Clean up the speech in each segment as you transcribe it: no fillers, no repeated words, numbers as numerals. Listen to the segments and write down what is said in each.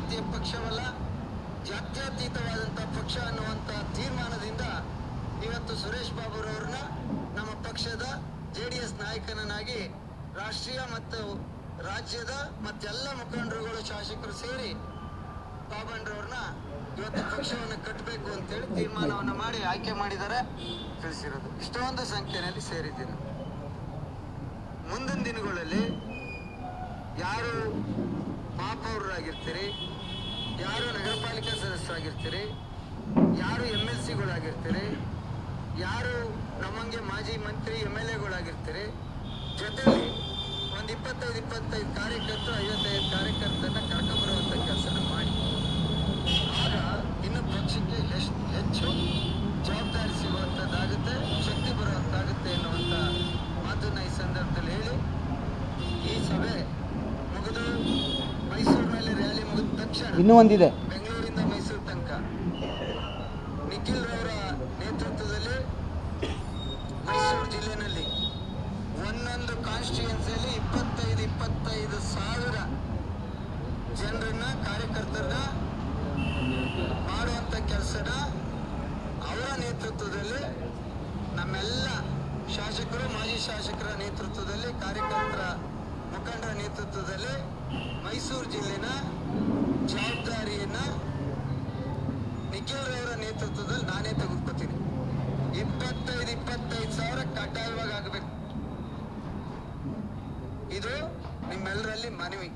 ಜಾತಿಯ ಪಕ್ಷವಲ್ಲ, ಜಾತ್ಯತೀತವಾದಂಥ ಪಕ್ಷ ಅನ್ನುವಂಥ ತೀರ್ಮಾನದಿಂದ ಇವತ್ತು ಸುರೇಶ್ ಬಾಬುರವ್ರನ್ನ ನಮ್ಮ ಪಕ್ಷದ JDS ನಾಯಕನನ್ನಾಗಿ ರಾಷ್ಟ್ರೀಯ ಮತ್ತು ರಾಜ್ಯದ ಮತ್ತೆಲ್ಲ ಮುಖಂಡರುಗಳು ಶಾಸಕರು ಸೇರಿ ಬಾಬಣ್ಣರವ್ರನ್ನ ಇವತ್ತು ಪಕ್ಷವನ್ನು ಕಟ್ಟಬೇಕು ಅಂತೇಳಿ ತೀರ್ಮಾನವನ್ನು ಮಾಡಿ ಆಯ್ಕೆ ಮಾಡಿದ್ದಾರೆ ತಿಳಿಸಿರೋದು. ಇಷ್ಟೊಂದು ಸಂಖ್ಯೆಯಲ್ಲಿ ಸೇರಿದ್ದೀನಿ. ಮುಂದಿನ ದಿನಗಳಲ್ಲಿ ಯಾರು ಮಹಾಪೌರರಾಗಿರ್ತೀರಿ, ಯಾರು ನಗರ ಪಾಲಿಕೆ ಸದಸ್ಯರಾಗಿರ್ತೀರಿ, ಯಾರು MLCಗಳಾಗಿರ್ತೀರಿ, ಯಾರು ನಮ್ಮಂಗೆ ಮಾಜಿ ಮಂತ್ರಿ MLAಗಳಾಗಿರ್ತೀರಿ, ಜೊತೆಯಲ್ಲಿ ಒಂದು 25 ಕಾರ್ಯಕರ್ತರು 55 ಕಾರ್ಯಕರ್ತರನ್ನ ಕರ್ಕೊಂಬರುವಂಥ ಕೆಲಸ ಮಾಡಿ ಆಗ ಇನ್ನು ಪಕ್ಷಕ್ಕೆ ಹೆಚ್ಚು ಜವಾಬ್ದಾರಿ ಸಿಗುವಂಥದ್ದಾಗುತ್ತೆ, ಶಕ್ತಿ ಬರುವಂತಾಗುತ್ತೆ ಎನ್ನುವಂಥ ಮಾತನ್ನ ಈ ಸಂದರ್ಭದಲ್ಲಿ ಹೇಳಿ, ಈ ಸಭೆ ಮುಗಿದು ಮೈಸೂರು ಮೇಲೆ ರ್ಯಾಲಿ ಮುಗಿದ ತಕ್ಷಣ ಇನ್ನೂ ಒಂದಿದೆ, ಬೆಂಗಳೂರಿಂದ ಮೈಸೂರು ತನಕ ನಿಖಿಲ್ ರವರ ನೇತೃತ್ವದಲ್ಲಿ ಮೈಸೂರು ಜಿಲ್ಲೆನಲ್ಲಿ ಒಂದೊಂದು ಕಾನ್ಸ್ಟಿಟ್ಯೂನ್ಸಿಯಲ್ಲಿ 25 ಸಾವಿರ ಜನರನ್ನ ಕಾರ್ಯಕರ್ತರನ್ನ ಮಾಡುವಂಥ ಕೆಲಸನ ಅವರ ನೇತೃತ್ವದಲ್ಲಿ ನಮ್ಮೆಲ್ಲ ಶಾಸಕರು ಮಾಜಿ ಶಾಸಕರ ನೇತೃತ್ವದಲ್ಲಿ ಕಾರ್ಯಕರ್ತರ ಮುಖಂಡರ ನೇತೃತ್ವದಲ್ಲಿ ಮೈಸೂರು ಜಿಲ್ಲೆನ ಜವಾಬ್ದಾರಿಯನ್ನ ನಿಖಿಲ್ ರವರ ನೇತೃತ್ವದಲ್ಲಿ ನಾನೇ ತೆಗೆದುಕೊತೀನಿ. 25 ಸಾವಿರ ಕಡ್ಡಾಯವಾಗಿ ಆಗಬೇಕು. ಇದು ನಿಮ್ಮೆಲ್ಲರಲ್ಲಿ ಮನವಿ.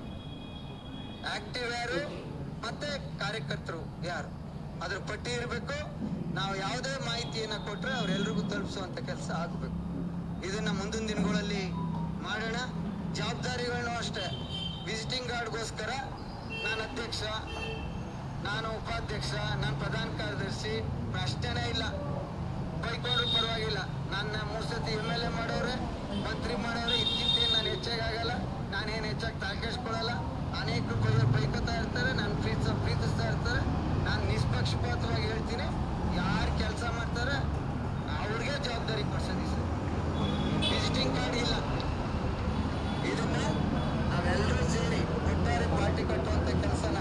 ಆಕ್ಟಿವ್ ಯಾರು ಮತ್ತೆ ಕಾರ್ಯಕರ್ತರು ಯಾರು ಅದ್ರ ಪಟ್ಟಿ ಇರಬೇಕು. ನಾವು ಯಾವುದೇ ಮಾಹಿತಿಯನ್ನ ಕೊಟ್ರೆ ಅವರೆಲ್ಲರಿಗೂ ತಲುಪಿಸುವಂತ ಕೆಲಸ ಆಗಬೇಕು. ಇದನ್ನ ಮುಂದಿನ ದಿನಗಳಲ್ಲಿ ಮಾಡೋಣ. ಜವಾಬ್ದಾರಿಗಳನ್ನು ಅಷ್ಟೇ. ವಿಸಿಟಿಂಗ್ ಕಾರ್ಡ್ಗೋಸ್ಕರ ನಾನು ಅಧ್ಯಕ್ಷ, ನಾನು ಉಪಾಧ್ಯಕ್ಷ, ನಾನು ಪ್ರಧಾನ ಕಾರ್ಯದರ್ಶಿ ಪ್ರಶ್ನೆನೇ ಇಲ್ಲ. ಬೈಕೊಂಡ್ರು ಪರವಾಗಿಲ್ಲ. ನನ್ನ 3 ಸತಿ MLA ಮಾಡೋರೆ, ಮಂತ್ರಿ ಮಾಡೋರೆ, ಇದಕ್ಕಿಂತೇನು ನಾನು ಹೆಚ್ಚಾಗಲ್ಲ. ನಾನೇನು ಹೆಚ್ಚಾಗಿ ತಾಕೇಸ್ಕೊಳ್ಳಲ್ಲ. ಅನೇಕರು ಬೈಕೋತಾ ಇರ್ತಾರೆ, ನಾನು ಪ್ರೀತಿಸ್ತಾ ಇರ್ತಾರೆ. ನಾನು ನಿಷ್ಪಕ್ಷಪಾತವಾಗಿ ಹೇಳ್ತೀನಿ, ಯಾರು ಕೆಲಸ ಮಾಡ್ತಾರೆ ಅವ್ರಿಗೆ ಜವಾಬ್ದಾರಿ ಕೊಡ್ಸೋದು ಸರ್. ವಿಸಿಟಿಂಗ್ ಕಾರ್ಡ್ ಇಲ್ಲ. ಇದನ್ನ ನಾವೆಲ್ಲರೂ ಸೇರಿ ಒಟ್ಟಾರೆ ಪಾರ್ಟಿ ಕಟ್ಟುವಂಥ ಕೆಲಸನ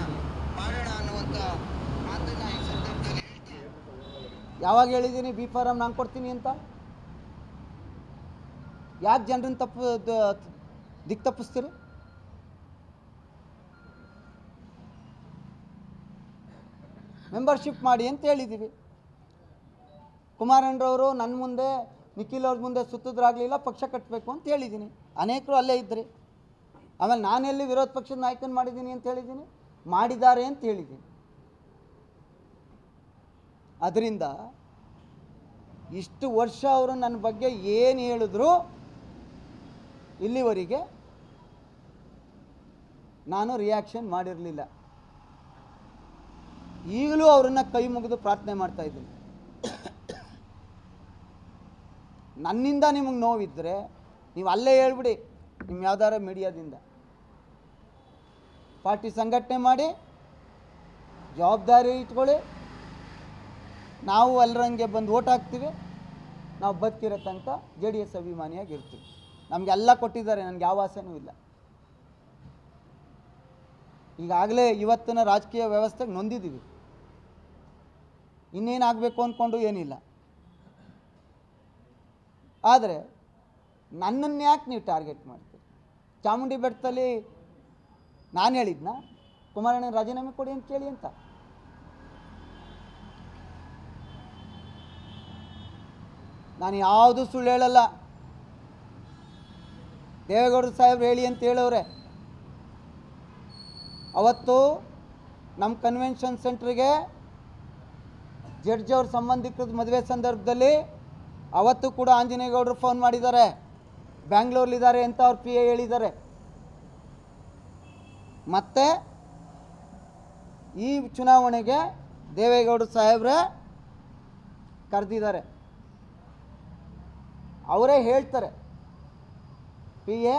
ಮಾಡೋಣ ಅನ್ನುವಂಥ ಮಾತನ್ನ ಈ ಸಂದರ್ಭದಲ್ಲಿ ಹೇಳ್ತೀನಿ. ಯಾವಾಗ ಹೇಳಿದ್ದೀನಿ B ಫಾರಂ ನಾನು ಕೊಡ್ತೀನಿ ಅಂತ? ಯಾಕೆ ಜನರನ್ನ ದಿಕ್ಕು ತಪ್ಪಿಸ್ತೀರಿ? ಮೆಂಬರ್ಶಿಪ್ ಮಾಡಿ ಅಂತ ಹೇಳಿದ್ದೀವಿ. ಕುಮಾರಣ್ಣರವರು ನನ್ನ ಮುಂದೆ, ನಿಖಿಲ್ ಅವ್ರ ಮುಂದೆ ಸುತ್ತಿದ್ರಾಗಲಿಲ್ಲ, ಪಕ್ಷ ಕಟ್ಟಬೇಕು ಅಂತ ಹೇಳಿದ್ದೀನಿ. ಅನೇಕರು ಅಲ್ಲೇ ಇದ್ರಿ. ಆಮೇಲೆ ನಾನೆಲ್ಲಿ ವಿರೋಧ ಪಕ್ಷದ ನಾಯಕನ ಮಾಡಿದ್ದೀನಿ ಅಂತ ಹೇಳಿದ್ದೀನಿ? ಮಾಡಿದ್ದಾರೆ ಅಂತ ಹೇಳಿದ್ದೀನಿ. ಅದರಿಂದ ಇಷ್ಟು ವರ್ಷ ಅವರು ನನ್ನ ಬಗ್ಗೆ ಏನು ಹೇಳಿದ್ರು ಇಲ್ಲಿವರೆಗೆ ನಾನು ರಿಯಾಕ್ಷನ್ ಮಾಡಿರಲಿಲ್ಲ. ಈಗಲೂ ಅವರನ್ನು ಕೈ ಮುಗಿದು ಪ್ರಾರ್ಥನೆ ಮಾಡ್ತಾ ಇದ್ದೀನಿ. ನನ್ನಿಂದ ನಿಮಗೆ ನೋವಿದ್ದರೆ ನೀವು ಅಲ್ಲೇ ಹೇಳ್ಬಿಡಿ, ನಿಮ್ಮ ಯಾವ್ದಾರ ಮೀಡಿಯಾದಿಂದ. ಪಾರ್ಟಿ ಸಂಘಟನೆ ಮಾಡಿ, ಜವಾಬ್ದಾರಿ ಇಟ್ಕೊಳ್ಳಿ. ನಾವು ಎಲ್ಲರಂಗೆ ಬಂದು ಓಟ್ ಹಾಕ್ತೀವಿ. ನಾವು ಬದುಕಿರೋ ತನಕ JDS ಅಭಿಮಾನಿಯಾಗಿರ್ತೀವಿ. ನಮಗೆಲ್ಲ ಕೊಟ್ಟಿದ್ದಾರೆ, ನನಗೆ ಯಾವ ಆಸೆನೂ ಇಲ್ಲ. ಈಗಾಗಲೇ ಇವತ್ತಿನ ರಾಜಕೀಯ ವ್ಯವಸ್ಥೆಗೆ ನೊಂದಿದ್ದೀವಿ. ಇನ್ನೇನಾಗಬೇಕು ಅಂದ್ಕೊಂಡು ಏನಿಲ್ಲ. ಆದರೆ ನನ್ನನ್ನು ಯಾಕೆ ನೀವು ಟಾರ್ಗೆಟ್ ಮಾಡ್ತೀರಿ? ಚಾಮುಂಡಿ ಬೆಟ್ಟದಲ್ಲಿ ನಾನು ಹೇಳಿದ್ನ ಕುಮಾರಣ್ಣ ರಾಜೀನಾಮೆ ಕೊಡಿ ಅಂತ ಕೇಳಿ ಅಂತ? ನಾನು ಯಾವುದು ಸುಳ್ಳು ಹೇಳಲ್ಲ. ದೇವೇಗೌಡರು ಸಾಹೇಬ್ರು ಹೇಳಿ ಅಂತ ಹೇಳೋರೆ. ಅವತ್ತು ನಮ್ಮ ಕನ್ವೆನ್ಷನ್ ಸೆಂಟ್ರಿಗೆ ಜಡ್ಜ್ ಅವ್ರ ಸಂಬಂಧಿಕರದ ಮದುವೆ ಸಂದರ್ಭದಲ್ಲಿ ಅವತ್ತು ಕೂಡ ಆಂಜನೇಯಗೌಡರು ಫೋನ್ ಮಾಡಿದ್ದಾರೆ, ಬ್ಯಾಂಗ್ಳೂರ್ಲಿದ್ದಾರೆ ಅಂತ ಅವ್ರ PA ಹೇಳಿದ್ದಾರೆ. ಮತ್ತು ಈ ಚುನಾವಣೆಗೆ ದೇವೇಗೌಡರು ಸಾಹೇಬ್ರೆ ಕರೆದಿದ್ದಾರೆ. ಅವರೇ ಹೇಳ್ತಾರೆ, PA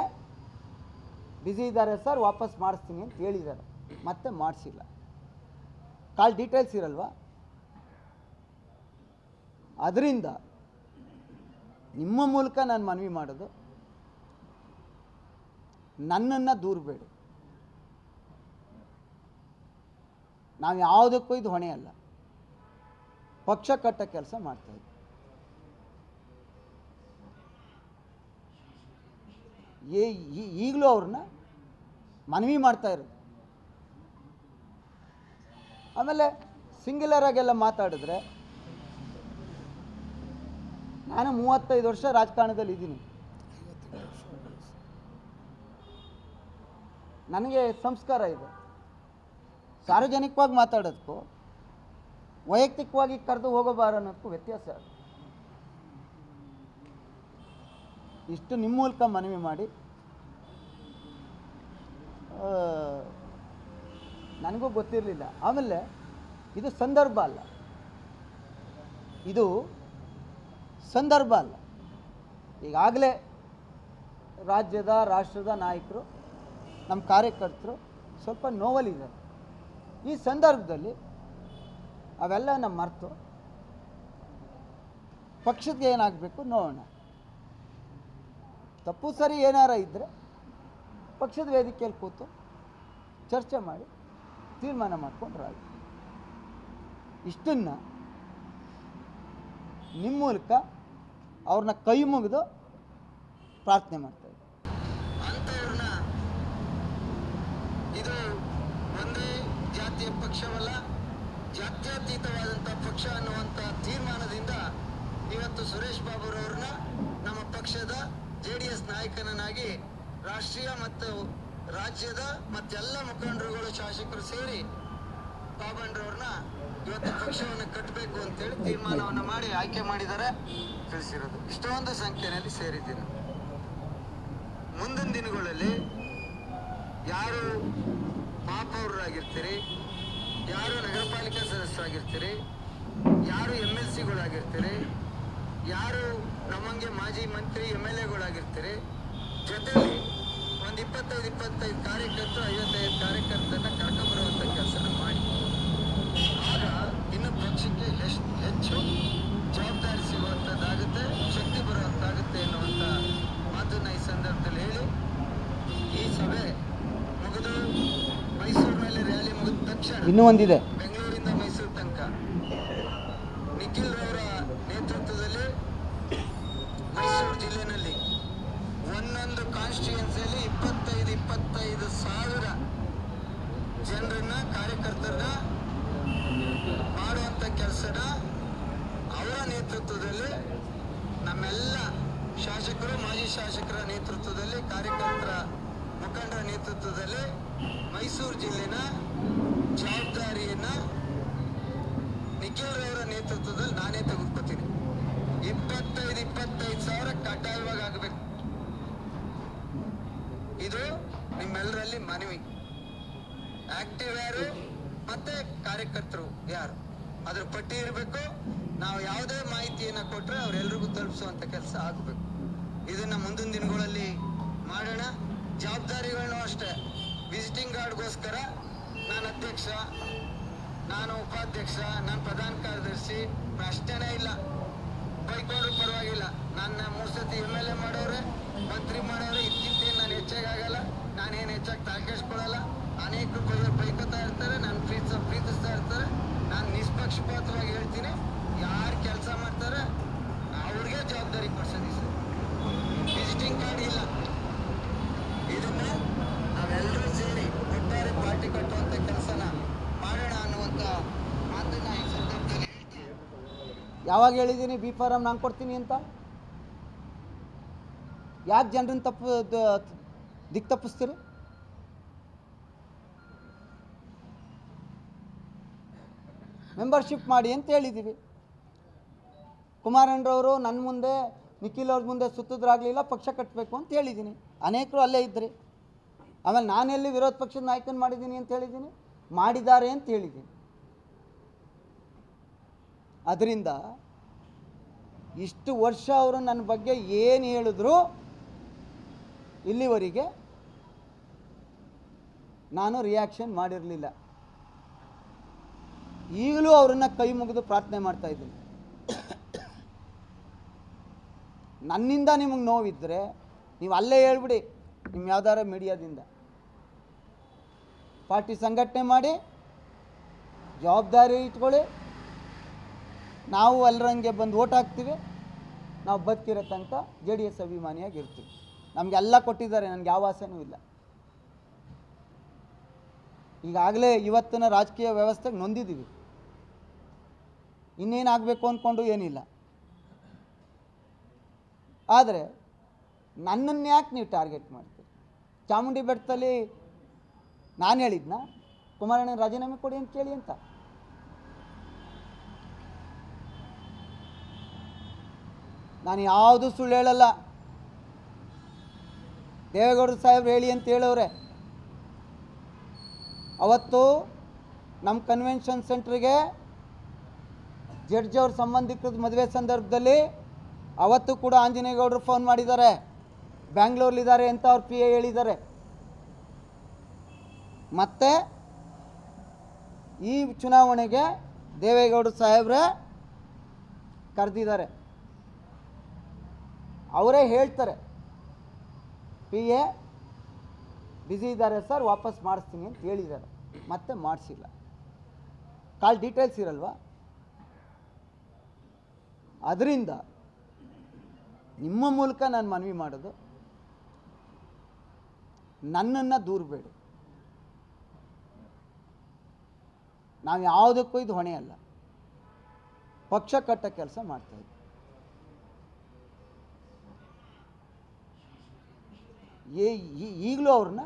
ಬ್ಯುಸಿ ಇದ್ದಾರೆ ಸರ್, ವಾಪಸ್ ಮಾಡಿಸ್ತೀನಿ ಅಂತ ಹೇಳಿದ್ದಾರೆ. ಮತ್ತೆ ಮಾಡಿಸಿಲ್ಲ. ಕಾಲ್ ಡೀಟೇಲ್ಸ್ ಇರಲ್ವಾ? ಅದರಿಂದ ನಿಮ್ಮ ಮೂಲಕ ನಾನು ಮನವಿ ಮಾಡೋದು, ನನ್ನನ್ನು ದೂರಬೇಡಿ. ನಾವು ಯಾವುದಕ್ಕೂ ಇದು ಹೊಣೆ ಅಲ್ಲ. ಪಕ್ಷ ಕಟ್ಟ ಕೆಲಸ ಮಾಡ್ತಾಯಿದ್ವಿ. ಈಗಲೂ ಅವ್ರನ್ನ ಮನವಿ ಮಾಡ್ತಾ ಇರೋದು. ಆಮೇಲೆ ಸಿಂಗ್ಯುಲರ್ ಆಗೆಲ್ಲ ಮಾತಾಡಿದ್ರೆ, ನಾನು 35 ವರ್ಷ ರಾಜಕಾರಣದಲ್ಲಿ ಇದ್ದೀನಿ. ನನಗೆ ಸಂಸ್ಕಾರ ಇದೆ. ಸಾರ್ವಜನಿಕವಾಗಿ ಮಾತಾಡೋದಕ್ಕೂ ವೈಯಕ್ತಿಕವಾಗಿ ಕರೆದು ಹೋಗೋಬಾರ ಅನ್ನೋದಕ್ಕೂ ವ್ಯತ್ಯಾಸ. ಇಷ್ಟು ನಿಮ್ಮ ಮೂಲಕ ಮನವಿ ಮಾಡಿ ನನಗೂ ಗೊತ್ತಿರಲಿಲ್ಲ. ಆಮೇಲೆ ಇದು ಸಂದರ್ಭ ಅಲ್ಲ, ಇದು ಸಂದರ್ಭ ಅಲ್ಲ. ಈಗಾಗಲೇ ರಾಜ್ಯದ ರಾಷ್ಟ್ರದ ನಾಯಕರು, ನಮ್ಮ ಕಾರ್ಯಕರ್ತರು ಸ್ವಲ್ಪ ನೋವಲ್ಲಿದ್ದಾರೆ. ಈ ಸಂದರ್ಭದಲ್ಲಿ ಅವೆಲ್ಲನ ಮರೆತು ಪಕ್ಷಕ್ಕೆ ಏನಾಗಬೇಕು ನೋಡೋಣ. ತಪ್ಪು ಸರಿ ಏನಾರ ಇದ್ದರೆ ಪಕ್ಷದ ವೇದಿಕೆಯಲ್ಲಿ ಕೂತು ಚರ್ಚೆ ಮಾಡಿ ತೀರ್ಮಾನ ಮಾಡ್ಕೊಂಡ್ರೆ ಆಯಿತು. ಇಷ್ಟನ್ನು ನಿಮ್ಮ ಮೂಲಕ ಅವ್ರನ್ನ ಕೈ ಮುಗಿದು ಪ್ರಾರ್ಥನೆ ಮಾಡ್ತಾಯಿದ್ದೆ. ಅಂಥವ್ರನ್ನ ಇದು ಒಂದೇ ಜಾತಿಯ ಪಕ್ಷವಲ್ಲ, ಜಾತ್ಯತೀತವಾದಂಥ ಪಕ್ಷ ಅನ್ನುವಂಥ ತೀರ್ಮಾನದಿಂದ ಇವತ್ತು ಸುರೇಶ್ ಬಾಬುರವ್ರನ್ನ ನಮ್ಮ ಪಕ್ಷದ JDS ನಾಯಕನನ್ನಾಗಿ ರಾಷ್ಟ್ರೀಯ ಮತ್ತು ರಾಜ್ಯದ ಮತ್ತೆಲ್ಲ ಮುಖಂಡರುಗಳು, ಶಾಸಕರು ಸೇರಿ ಬಾಬಣ್ಣರವ್ರನ್ನ ಇವತ್ತು ಪಕ್ಷವನ್ನು ಕಟ್ಟಬೇಕು ಅಂತೇಳಿ ತೀರ್ಮಾನವನ್ನು ಮಾಡಿ ಆಯ್ಕೆ ಮಾಡಿದ್ದಾರೆ, ತಿಳಿಸಿರೋದು. ಇಷ್ಟೊಂದು ಸಂಖ್ಯೆಯಲ್ಲಿ ಸೇರಿದ್ದೀನಿ. ಮುಂದಿನ ದಿನಗಳಲ್ಲಿ ಯಾರು ಮಹಾಪೌರರಾಗಿರ್ತೀರಿ, ಯಾರು ನಗರ ಪಾಲಿಕಾ ಸದಸ್ಯರಾಗಿರ್ತೀರಿ, ಯಾರು MLCಗಳಾಗಿರ್ತೀರಿ, ಯಾರು ನಮ್ಮಂಗೆ ಮಾಜಿ ಮಂತ್ರಿ MLAಗಳಾಗಿರ್ತೀರಿ, ಜೊತೆಯಲ್ಲಿ ಒಂದು 25 ಕಾರ್ಯಕರ್ತರು, 55 ಕಾರ್ಯಕರ್ತರನ್ನ ಕರ್ಕೊಂಬರುವಂಥ ಕೆಲಸನ ಮಾಡಿ. ಆಗ ಇನ್ನು ಪಕ್ಷಕ್ಕೆ ಹೆಚ್ಚು ಜವಾಬ್ದಾರಿ ಸಿಗುವಂಥದ್ದಾಗುತ್ತೆ, ಶಕ್ತಿ ಬರುವಂತಾಗುತ್ತೆ ಎನ್ನುವಂಥ ಮಾತನ್ನು ಈ ಸಂದರ್ಭದಲ್ಲಿ ಹೇಳಿ, ಈ ಸಭೆ ಮುಗಿದು ಮೈಸೂರಿನಲ್ಲಿ ರ್ಯಾಲಿ ಮುಗಿದ ತಕ್ಷಣ ಇನ್ನೂ ಒಂದಿದೆ, ಬೆಂಗಳೂರಿಂದ ಮೈಸೂರು ತನಕ ನಿಖಿಲ್ ರವರ ನೇತೃತ್ವದಲ್ಲಿ ಮೈಸೂರು ಜಿಲ್ಲೆಯಲ್ಲಿ ಒಂದೊಂದು ಕಾನ್ಸ್ಟಿಟ್ಯೂನ್ಸಿಯಲ್ಲಿ 25 ಸಾವಿರ ಜನರನ್ನ, ಕಾರ್ಯಕರ್ತರನ್ನ ಮಾಡುವಂಥ ಕೆಲಸನ ಅವರ ನೇತೃತ್ವದಲ್ಲಿ, ನಮ್ಮೆಲ್ಲ ಶಾಸಕರು, ಮಾಜಿ ಶಾಸಕರ ನೇತೃತ್ವದಲ್ಲಿ, ಕಾರ್ಯಕರ್ತರ ಮುಖಂಡರ ನೇತೃತ್ವದಲ್ಲಿ ಮೈಸೂರು ಜಿಲ್ಲೆನ ಜವಾಬ್ದಾರಿಯನ್ನ ನಿಖಿಲ್ ರವರ ನೇತೃತ್ವದಲ್ಲಿ ನಾನೇ ತೆಗೆದುಕೊತೀನಿ. 25 ಸಾವಿರ ಕಡ್ಡಾಯವಾಗಿ ಆಗಬೇಕು. ಇದು ನಿಮ್ಮೆಲ್ಲರಲ್ಲಿ ಮನವಿ. ಆಕ್ಟಿವ್ ಯಾರು ಮತ್ತೆ ಕಾರ್ಯಕರ್ತರು ಯಾರು ಅದ್ರ ಪಟ್ಟಿ ಇರಬೇಕು. ನಾವು ಯಾವುದೇ ಮಾಹಿತಿಯನ್ನು ಕೊಟ್ಟರೆ ಅವರೆಲ್ಲರಿಗೂ ತಲುಪಿಸುವಂಥ ಕೆಲಸ ಆಗಬೇಕು. ಇದನ್ನ ಮುಂದಿನ ದಿನಗಳಲ್ಲಿ ಮಾಡೋಣ. ಜವಾಬ್ದಾರಿಗಳನ್ನು ಅಷ್ಟೇ. ವಿಸಿಟಿಂಗ್ ಕಾರ್ಡ್ಗೋಸ್ಕರ ನಾನು ಅಧ್ಯಕ್ಷ, ನಾನು ಉಪಾಧ್ಯಕ್ಷ, ನಾನು ಪ್ರಧಾನ ಕಾರ್ಯದರ್ಶಿ, ಪ್ರಶ್ನೆನೇ ಇಲ್ಲ. ಬೈಕೊಂಡ್ರು ಪರವಾಗಿಲ್ಲ. ನನ್ನ 3 ಸತಿ MLA ಮಾಡೋರೆ, ಮಂತ್ರಿ ಮಾಡೋರೆ, ಇದಕ್ಕಿಂತ ನಾನು ಹೆಚ್ಚಾಗಲ್ಲ. ನಾನೇನು ಹೆಚ್ಚಾಗಿ ತಾಕೆಸ್ಕೊಳ್ಳಲ್ಲ. ಅನೇಕರು ಬೈಕೋತಾ ಇರ್ತಾರೆ, ನಾನು ಪ್ರೀತಿಸ್ತಾ ಇರ್ತಾರೆ. ನಾನು ನಿಷ್ಪಕ್ಷಪಾತವಾಗಿ ಹೇಳ್ತೀನಿ, ಯಾರು ಕೆಲಸ ಮಾಡ್ತಾರೆ ಅವ್ರಿಗೆ ಜವಾಬ್ದಾರಿ ಕೊಡ್ಸೋದಿ ಸರ್. ವಿಸಿಟಿಂಗ್ ಕಾರ್ಡ್ ಇಲ್ಲ. ಇದನ್ನ ನಾವೆಲ್ಲರೂ ಸೇರಿ ಒಟ್ಟಾರೆ ಪಾರ್ಟಿ ಕಟ್ಟುವಂಥ ಕೆಲಸನ ಮಾಡೋಣ ಅನ್ನುವಂಥ ಮಾತನ್ನ ಈ ಸಂದರ್ಭದಲ್ಲಿ ಹೇಳ್ತೀನಿ. ಯಾವಾಗ ಹೇಳಿದ್ದೀನಿ B ಫಾರಂ ನಾನು ಕೊಡ್ತೀನಿ ಅಂತ? ಯಾಕೆ ಜನರನ್ನ ದಿಕ್ಕು ತಪ್ಪಿಸ್ತೀರಿ? ಮೆಂಬರ್ಶಿಪ್ ಮಾಡಿ ಅಂತ ಹೇಳಿದ್ದೀವಿ. ಕುಮಾರಣ್ಣರವರು ನನ್ನ ಮುಂದೆ, ನಿಖಿಲ್ ಅವ್ರ ಮುಂದೆ ಸುತ್ತಿದ್ರಾಗಲಿಲ್ಲ, ಪಕ್ಷ ಕಟ್ಟಬೇಕು ಅಂತ ಹೇಳಿದ್ದೀನಿ. ಅನೇಕರು ಅಲ್ಲೇ ಇದ್ರಿ. ಆಮೇಲೆ ನಾನೆಲ್ಲಿ ವಿರೋಧ ಪಕ್ಷದ ನಾಯಕನ ಮಾಡಿದ್ದೀನಿ ಅಂತ ಹೇಳಿದ್ದೀನಿ, ಮಾಡಿದ್ದಾರೆ ಅಂತ ಹೇಳಿದ್ದೀನಿ. ಅದರಿಂದ ಇಷ್ಟು ವರ್ಷ ಅವರು ನನ್ನ ಬಗ್ಗೆ ಏನು ಹೇಳಿದ್ರು ಇಲ್ಲಿವರೆಗೆ ನಾನು ರಿಯಾಕ್ಷನ್ ಮಾಡಿರಲಿಲ್ಲ. ಈಗಲೂ ಅವರನ್ನು ಕೈ ಮುಗಿದು ಪ್ರಾರ್ಥನೆ ಮಾಡ್ತಾ ಇದ್ದೀನಿ. ನನ್ನಿಂದ ನಿಮಗೆ ನೋವಿದ್ದರೆ ನೀವು ಅಲ್ಲೇ ಹೇಳ್ಬಿಡಿ, ನಿಮ್ಮ ಯಾವ್ದಾರ ಮೀಡಿಯಾದಿಂದ ಪಾರ್ಟಿ ಸಂಘಟನೆ ಮಾಡಿ ಜವಾಬ್ದಾರಿ ಇಟ್ಕೊಳ್ಳಿ. ನಾವು ಎಲ್ಲರಂಗೆ ಬಂದು ಓಟ್ ಹಾಕ್ತೀವಿ. ನಾವು ಬದುಕಿರೋ ತನಕ JDS ಅಭಿಮಾನಿಯಾಗಿರ್ತೀವಿ. ನಮಗೆಲ್ಲ ಕೊಟ್ಟಿದ್ದಾರೆ, ನನಗೆ ಯಾವ ಆಸೆನೂ ಇಲ್ಲ. ಈಗಾಗಲೇ ಇವತ್ತಿನ ರಾಜಕೀಯ ವ್ಯವಸ್ಥೆಗೆ ನೊಂದಿದ್ದೀವಿ. ಇನ್ನೇನಾಗಬೇಕು ಅಂದ್ಕೊಂಡು ಏನಿಲ್ಲ. ಆದರೆ ನನ್ನನ್ನು ಯಾಕೆ ನೀವು ಟಾರ್ಗೆಟ್ ಮಾಡ್ತೀರಿ? ಚಾಮುಂಡಿ ಬೆಟ್ಟದಲ್ಲಿ ನಾನು ಹೇಳಿದ್ನ ಕುಮಾರಣ್ಣ ರಾಜೀನಾಮೆ ಕೊಡಿ ಅಂತ ಕೇಳಿ ಅಂತ. ನಾನು ಯಾವುದು ಸುಳ್ಳು ಹೇಳಲ್ಲ. ದೇವೇಗೌಡರು ಸಾಹೇಬ್ರು ಹೇಳಿ ಅಂತ ಹೇಳವ್ರೆ. ಅವತ್ತು ನಮ್ಮ ಕನ್ವೆನ್ಷನ್ ಸೆಂಟ್ರಿಗೆ ಜಡ್ಜ್ ಅವ್ರ ಸಂಬಂಧಿಕರದ ಮದುವೆ ಸಂದರ್ಭದಲ್ಲಿ ಅವತ್ತು ಕೂಡ ಆಂಜನೇಯಗೌಡರು ಫೋನ್ ಮಾಡಿದ್ದಾರೆ, ಬ್ಯಾಂಗ್ಳೂರ್ಲಿದ್ದಾರೆ ಅಂತ ಅವ್ರ PA ಹೇಳಿದ್ದಾರೆ. ಮತ್ತು ಈ ಚುನಾವಣೆಗೆ ದೇವೇಗೌಡರು ಸಾಹೇಬ್ರೆ ಕರೆದಿದ್ದಾರೆ. ಅವರೇ ಹೇಳ್ತಾರೆ, PA ಬ್ಯುಸಿ ಇದ್ದಾರೆ ಸರ್, ವಾಪಸ್ ಮಾಡಿಸ್ತೀನಿ ಅಂತ ಹೇಳಿದ್ದಾರೆ. ಮತ್ತೆ ಮಾಡಿಸಿಲ್ಲ. ಕಾಲ್ ಡೀಟೇಲ್ಸ್ ಇರಲ್ವಾ? ಅದರಿಂದ ನಿಮ್ಮ ಮೂಲಕ ನಾನು ಮನವಿ ಮಾಡೋದು, ನನ್ನನ್ನು ದೂರಬೇಡಿ. ನಾವು ಯಾವುದಕ್ಕೂ ಇದು ಹೊಣೆ ಅಲ್ಲ. ಪಕ್ಷ ಕಟ್ಟ ಕೆಲಸ ಮಾಡ್ತಾಯಿದ್ವಿ. ಈಗಲೂ ಅವ್ರನ್ನ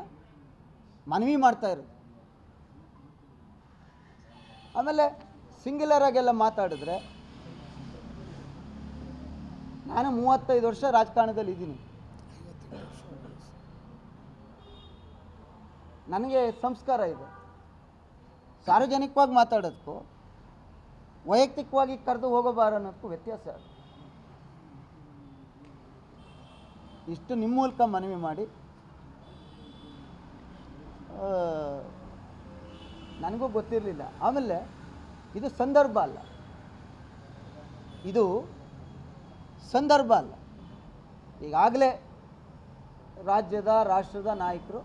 ಮನವಿ ಮಾಡ್ತಾ ಇರೋದು. ಆಮೇಲೆ ಸಿಂಗ್ಯುಲರಾಗೆಲ್ಲ ಮಾತಾಡಿದ್ರೆ, ನಾನು 35 ವರ್ಷ ರಾಜಕಾರಣದಲ್ಲಿ ಇದ್ದೀನಿ. ನನಗೆ ಸಂಸ್ಕಾರ ಇದೆ. ಸಾರ್ವಜನಿಕವಾಗಿ ಮಾತಾಡೋದಕ್ಕೂ ವೈಯಕ್ತಿಕವಾಗಿ ಕರೆದು ಹೋಗೋಬಾರ ಅನ್ನೋದಕ್ಕೂ ವ್ಯತ್ಯಾಸ. ಇಷ್ಟು ನಿಮ್ಮ ಮೂಲಕ ಮನವಿ ಮಾಡಿ, ನನಗೂ ಗೊತ್ತಿರಲಿಲ್ಲ. ಆಮೇಲೆ ಇದು ಸಂದರ್ಭ ಅಲ್ಲ, ಇದು ಸಂದರ್ಭ ಅಲ್ಲ. ಈಗಾಗಲೇ ರಾಜ್ಯದ ರಾಷ್ಟ್ರದ ನಾಯಕರು,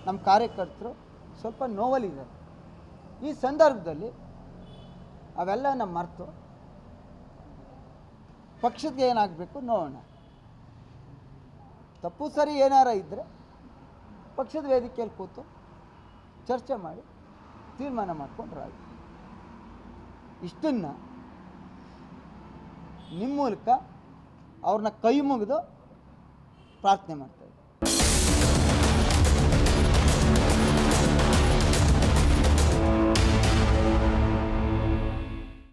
ನಮ್ಮ ಕಾರ್ಯಕರ್ತರು ಸ್ವಲ್ಪ ನೋವಲ್ಲಿದ್ದಾರೆ. ಈ ಸಂದರ್ಭದಲ್ಲಿ ಅವೆಲ್ಲ ನಮ್ಮ ಮರೆತು ಪಕ್ಷಕ್ಕೆ ಏನಾಗಬೇಕು ನೋಡೋಣ. ತಪ್ಪು ಸರಿ ಏನಾರ ಇದ್ದರೆ ಪಕ್ಷದ ವೇದಿಕೆಯಲ್ಲಿ ಕೂತು ಚರ್ಚೆ ಮಾಡಿ ತೀರ್ಮಾನ ಮಾಡಿಕೊಂಡ್ರೆ ಆಯಿತು. ಇಷ್ಟನ್ನು ನಿಮ್ಮ ಮೂಲಕ ಅವ್ರನ್ನ ಕೈ ಮುಗಿದು ಪ್ರಾರ್ಥನೆ ಮಾಡ್ತಾರೆ.